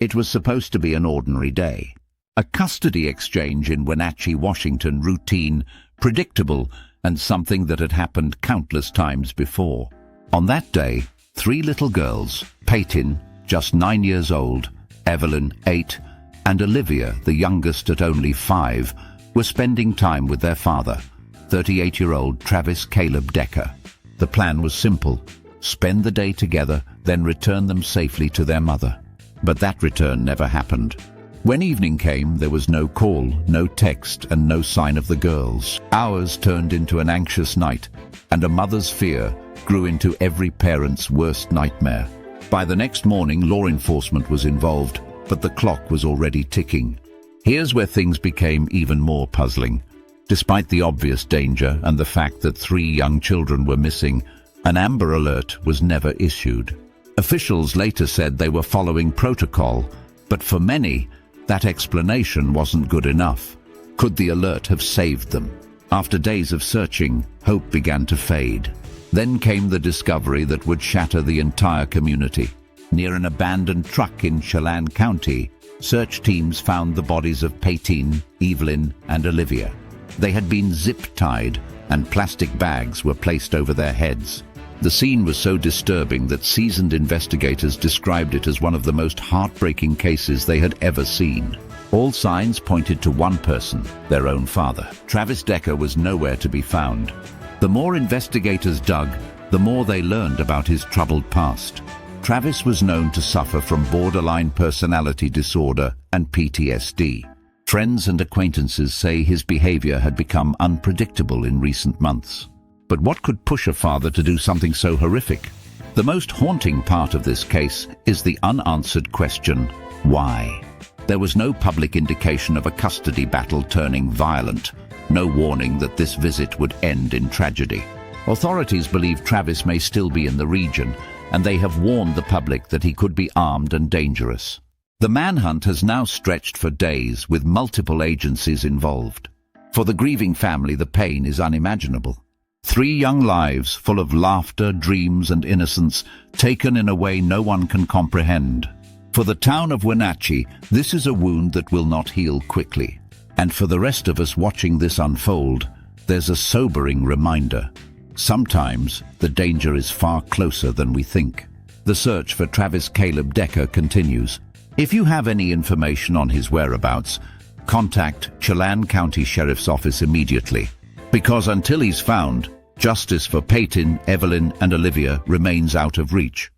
It was supposed to be an ordinary day. A custody exchange in Wenatchee, Washington, routine, predictable, and something that had happened countless times before. On that day, 3 little girls, Paityn, just 9 years old, Evelyn, 8, and Olivia, the youngest at only 5, were spending time with their father, 38-year-old Travis Caleb Decker. The plan was simple: spend the day together, then return them safely to their mother. But that return never happened. When evening came, there was no call, no text, and no sign of the girls. Hours turned into an anxious night, and a mother's fear grew into every parent's worst nightmare. By the next morning, law enforcement was involved, but the clock was already ticking. Here's where things became even more puzzling. Despite the obvious danger and the fact that 3 young children were missing, an Amber Alert was never issued. Officials later said they were following protocol, but for many, that explanation wasn't good enough. Could the alert have saved them? After days of searching, hope began to fade. Then came the discovery that would shatter the entire community. Near an abandoned truck in Chelan County, search teams found the bodies of Paityn, Evelyn, and Olivia. They had been zip-tied, and plastic bags were placed over their heads. The scene was so disturbing that seasoned investigators described it as one of the most heartbreaking cases they had ever seen. All signs pointed to one person, their own father. Travis Decker was nowhere to be found. The more investigators dug, the more they learned about his troubled past. Travis was known to suffer from borderline personality disorder and PTSD. Friends and acquaintances say his behavior had become unpredictable in recent months. But what could push a father to do something so horrific? The most haunting part of this case is the unanswered question, why? There was no public indication of a custody battle turning violent, no warning that this visit would end in tragedy. Authorities believe Travis may still be in the region, and they have warned the public that he could be armed and dangerous. The manhunt has now stretched for days, with multiple agencies involved. For the grieving family, the pain is unimaginable. 3 young lives full of laughter, dreams, and innocence, taken in a way no one can comprehend. For the town of Wenatchee, this is a wound that will not heal quickly. And for the rest of us watching this unfold, there's a sobering reminder. Sometimes the danger is far closer than we think. The search for Travis Caleb Decker continues. If you have any information on his whereabouts, contact Chelan County Sheriff's Office immediately. Because until he's found, justice for Paityn, Evelyn, and Olivia remains out of reach.